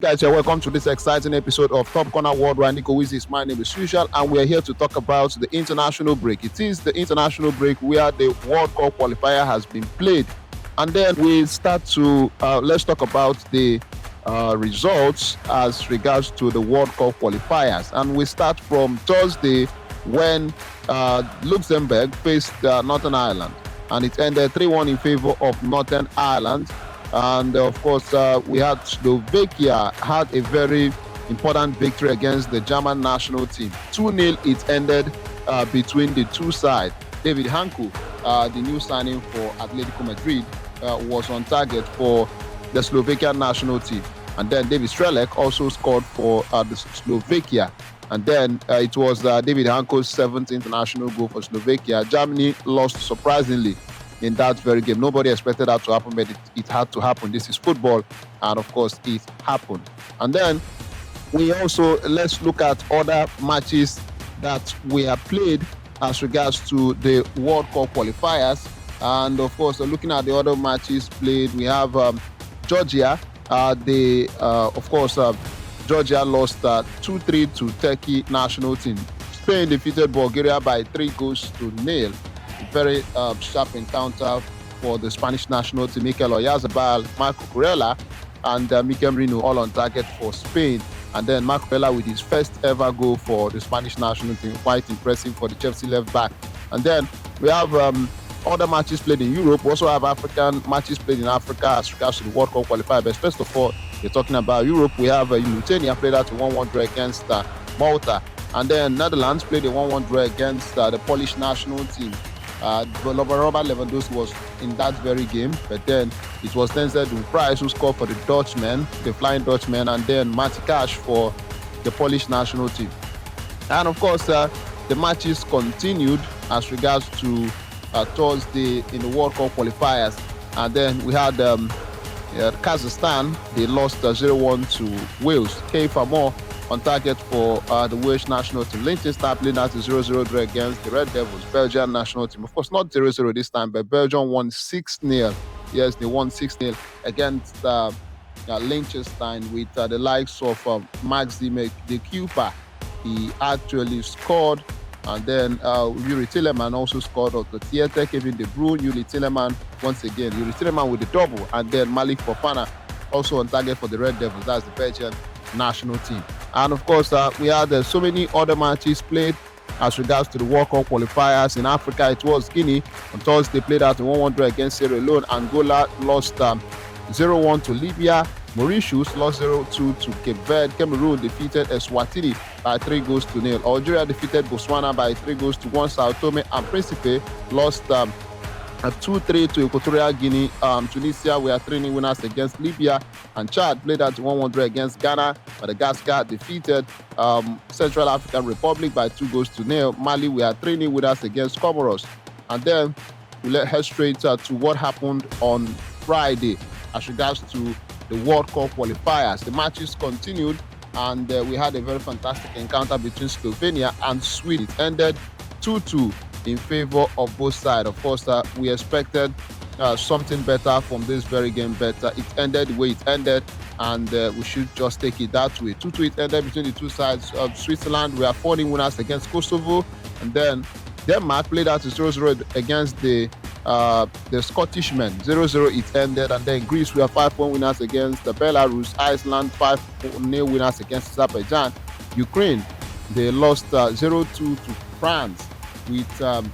Guys, you're welcome to this exciting episode of Top Corner Worldwide. Nico Wizzy is my name as usual, and we are here to talk about the international break. It is the international break where the World Cup qualifier has been played, and then we start to let's talk about the results as regards to the World Cup qualifiers, and we start from Thursday when Luxembourg faced Northern Ireland, and it ended 3-1 in favor of Northern Ireland. And of course, we had Slovakia had a very important victory against the German national team. 2-0 it ended between the two sides. David Hanko, the new signing for Atletico Madrid, was on target for the Slovakian national team. And then David Strelec also scored for the Slovakia. And then it was David Hanko's seventh international goal for Slovakia. Germany lost surprisingly in that very game. Nobody expected that to happen, but it had to happen. This is football, and of course, it happened. And then let's look at other matches that we have played as regards to the World Cup qualifiers. And of course, looking at the other matches played, we have Georgia. Georgia lost 2-3 to Turkey national team. Spain defeated Bulgaria by 3-0. Very sharp encounter for the Spanish national team. Mikel Oyarzabal, Marco Kurela, and Mikel Merino all on target for Spain. And then Marco Kurela with his first ever goal for the Spanish national team. Quite impressive for the Chelsea left back. And then we have other matches played in Europe. We also have African matches played in Africa as regards to the World Cup qualifier. But first of all, we're talking about Europe. We have Mauritania played out a 1-1 draw against Malta. And then Netherlands played a 1-1 draw against the Polish national team. Robert Lewandowski was in that very game, but then it was Denzel Dumfries who scored for the Dutchmen, the Flying Dutchmen, and then Matty Cash for the Polish national team. And of course, the matches continued as regards to Thursday in the World Cup qualifiers. And then we had Kazakhstan. They lost 0-1 to Wales. K4 on target for the Welsh national team. Liechtenstein played out a 0-0 draw against the Red Devils, Belgian national team. Of course, not 0-0 this time, but Belgium won 6-0. Yes, they won 6-0 against Liechtenstein with the likes of Maxime de Cooper. He actually scored. And then Yuri Tilleman also scored out the theatre. Kevin De Bruyne, Yuri Tilleman once again. Yuri Tilleman with the double. And then Malik Fofana also on target for the Red Devils. That's the Belgian national team. And of course, we had so many other matches played as regards to the World Cup qualifiers. In Africa, it was Guinea. On Thursday, played out a 1-1 draw against Sierra Leone. Angola lost 0-1 to Libya. Mauritius lost 0-2 to Cape Verde. Cameroon defeated Eswatini by 3-0. Algeria defeated Botswana by 3-1. Sao Tome and Principe lost 2-3 to Equatorial Guinea. Tunisia were 3-0 winners against Libya, and Chad played at 1-1 draw against Ghana. Madagascar defeated Central African Republic by 2-0. Mali were 3-0 winners against Comoros. And then we head straight to what happened on Friday as regards to the World Cup qualifiers. The matches continued, and we had a very fantastic encounter between Slovenia and Sweden. It ended 2-2 in favor of both sides. Of course, we expected something better from this very game, but it ended the way it ended, and we should just take it that way. 2-2 it ended between the two sides. Of Switzerland, we are 4-0 winners against Kosovo, and then Denmark played out a 0-0 against the Scottish men. 0-0 it ended, and then Greece, we are 5-1 winners against Belarus. Iceland 5-0 winners against Azerbaijan. Ukraine, they lost 0-2 to France, with of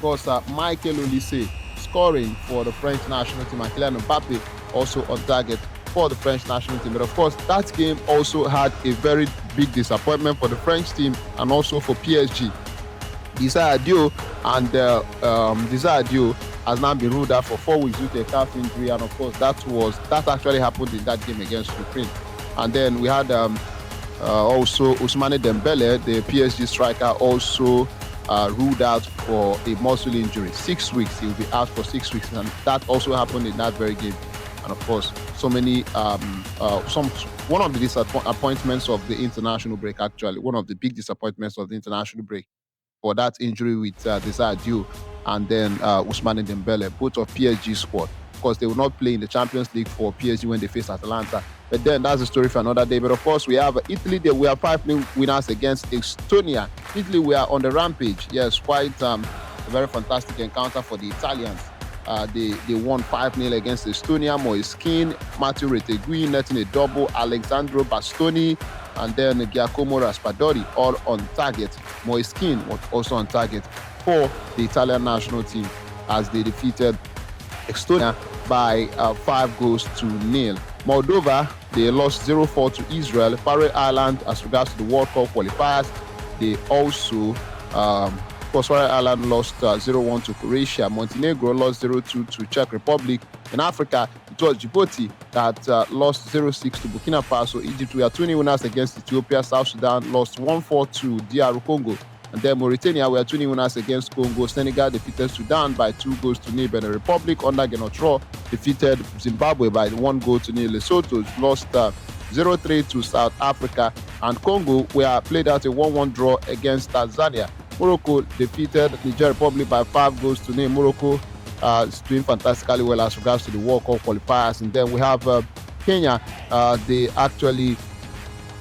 course Michael Olise scoring for the French national team, and Kylian Mbappe also on target for the French national team. But of course, that game also had a very big disappointment for the French team and also for PSG. Desire Diop has now been ruled out for 4 weeks due to a calf injury, and of course that actually happened in that game against Ukraine. And then we had also Ousmane Dembele, the PSG striker, also ruled out for a muscle injury. 6 weeks, he will be out for 6 weeks, and that also happened in that very game. And of course, so many one of the disappointments of the international break, actually one of the big disappointments of the international break, for that injury with Desire Diop and then Ousmane Dembele, both of PSG squad. Of course, they will not play in the Champions League for PSG when they face Atalanta But then that's a story for another day. But of course, we have Italy. We are 5-0 winners against Estonia. Italy, we are on the rampage. Yes, quite a very fantastic encounter for the Italians. They won 5-0 against Estonia. Moiskin, Matteo Retegui netting a double, Alexandro Bastoni, and then Giacomo Raspadori all on target. Moiskin was also on target for the Italian national team as they defeated Estonia by 5-0. Moldova, they lost 0-4 to Israel. Faroe Island, as regards to the World Cup qualifiers, they also Faroe Island lost 0-1 to Croatia. Montenegro lost 0-2 to Czech Republic. In Africa, it was Djibouti that lost 0-6 to Burkina Faso. Egypt were 20 winners against Ethiopia. South Sudan lost 1-4 to DR Congo. And then Mauritania were 20 winners against Congo. Senegal defeated Sudan by 2-0. Benin Republic under Genotro defeated Zimbabwe by 1-0. Lesotho lost 0-3 to South Africa. And Congo were played out a 1-1 draw against Tanzania. Morocco defeated Niger Republic by 5-0. Morocco is doing fantastically well as regards to the World Cup qualifiers. And then we have Kenya. They actually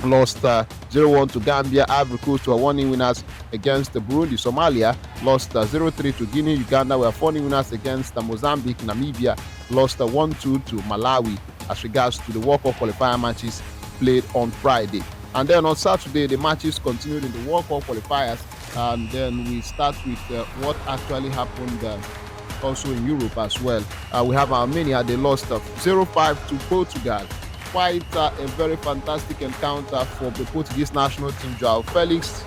lost 0-1 to Gambia. Ivory Coast were 1-0 winners against Burundi. Somalia lost 0-3 to Guinea. Uganda were 4-0 winners against Mozambique. Namibia lost 1-2 to Malawi as regards to the World Cup qualifier matches played on Friday. And then on Saturday, the matches continued in the World Cup qualifiers. And then we start with what actually happened also in Europe as well. We have Armenia. They lost 0-5 to Portugal. Quite a very fantastic encounter for the Portuguese national team. Joao Felix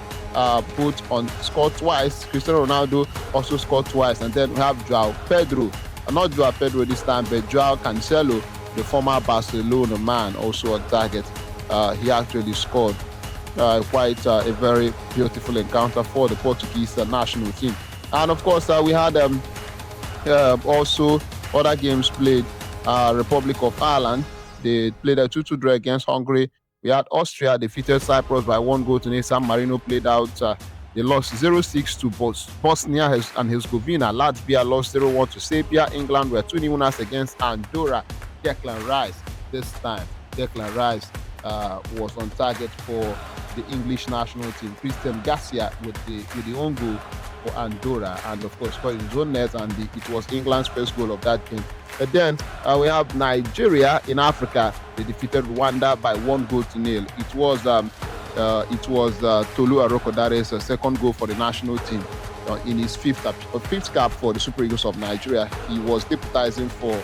scored twice. Cristiano Ronaldo also scored twice. And then we have Joao Pedro. Not Joao Pedro this time, but Joao Cancelo, the former Barcelona man, also on target. He actually scored. Quite a very beautiful encounter for the Portuguese national team. And of course, we had also other games played. Republic of Ireland, they played a 2-2 draw against Hungary. We had Austria defeated Cyprus by 1-0. San Marino played out. They lost 0-6 to Bosnia and Herzegovina. Latvia lost 0-1 to Serbia. England were 2-0 winners against Andorra. Declan Rice this time. Declan Rice was on target for the English national team. Christian Garcia with the own goal for Andorra, and of course scored his own net, and it was England's first goal of that game. But then we have Nigeria in Africa. They defeated Rwanda by 1-0. It was Tolu Arokodare's second goal for the national team in his fifth cap for the Super Eagles of Nigeria. He was deputizing for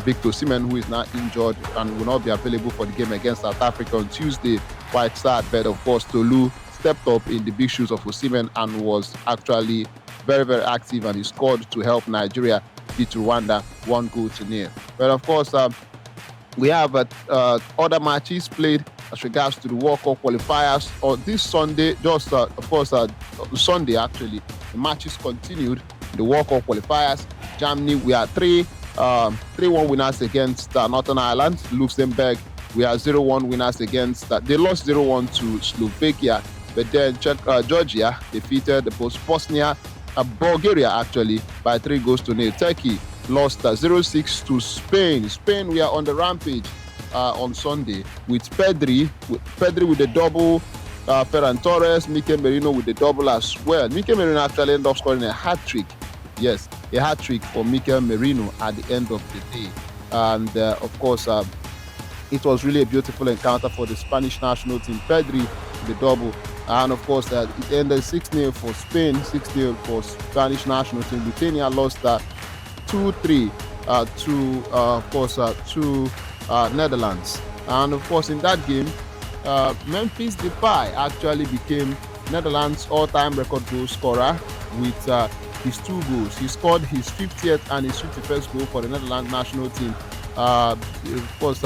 Victor Osimhen, who is now injured and will not be available for the game against South Africa on Tuesday. Quite sad, but of course Tolu stepped up in the big shoes of Osimhen and was actually very, very active, and he scored to help Nigeria beat Rwanda 1-0. But of course, we have other matches played as regards to the World Cup qualifiers. On this Sunday, Sunday actually, the matches continued. The World Cup qualifiers, Germany, we are 3-1 winners against Northern Ireland. Luxembourg, we are 0-1 winners against. They lost 0-1 to Slovakia, but then Georgia defeated Bosnia, Bulgaria actually, by 3-0. Turkey lost 0-6 to Spain. Spain, we are on the rampage on Sunday with Pedri with the double, Ferran Torres, Mikel Merino with the double as well. Mikel Merino actually ended up scoring a hat-trick. Yes, a hat-trick for Mikel Merino at the end of the day. And of course, it was really a beautiful encounter for the Spanish national team. Pedri with the double. And of course, it ended 6-0 for Spain, 6-0 for Spanish national team. Lithuania lost 2-3 to Netherlands. And of course, in that game, Memphis Depay actually became Netherlands' all-time record goal scorer with his 2 goals. He scored his 50th and his 51st goal for the Netherlands national team. Of course,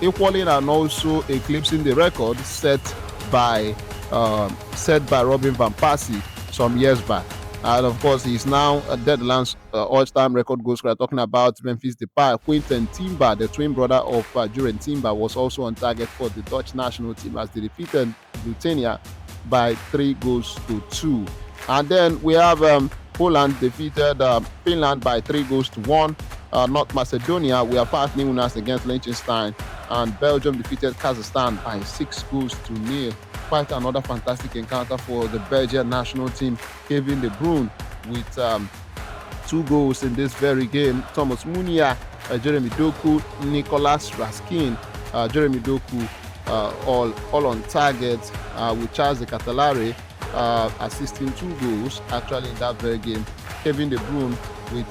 equaling and also eclipsing the record set by Robin van Persie some years back. And of course, he's now a Netherlands all-time record goal scorer. Talking about Memphis Depay, Quinten Timber, the twin brother of Juren Timber, was also on target for the Dutch national team as they defeated Lithuania by 3-2. And then we have Poland defeated Finland by 3-1. North Macedonia, we are 5-0 winners against Liechtenstein. and Belgium defeated Kazakhstan by 6 goals to 0. Quite another fantastic encounter for the Belgian national team. Kevin De Bruyne with 2 goals in this very game. Thomas Munia, Jeremy Doku, Nicolas Raskin, Jeremy Doku all on target, with Charles de Catalare assisting 2 goals actually in that very game. Kevin De Bruyne with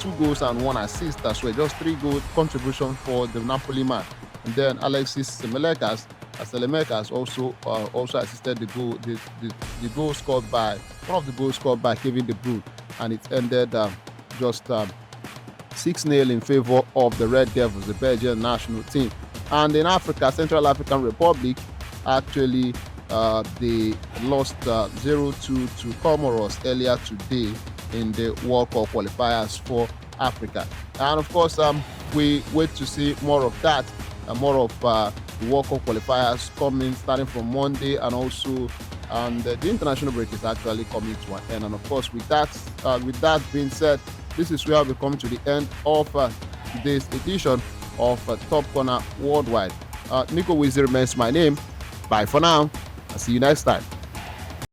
2 goals and 1 assist as well. Just 3 goal contribution for the Napoli man. And then Alexis Selemekas also assisted the goal. The goal scored by one of the goals scored by Kevin De Bruyne, and it ended just 6-0 in favor of the Red Devils, the Belgian national team. And in Africa, Central African Republic, actually they lost 0-2 to Comoros earlier today in the World Cup qualifiers for Africa. And of course, we wait to see more of that, more of the World Cup qualifiers coming starting from Monday, and also the international break is actually coming to an end. And of course, with that being said, this is where we come to the end of today's edition of Top Corner Worldwide. Nico Wizzy remains my name. Bye for now. I'll see you next time.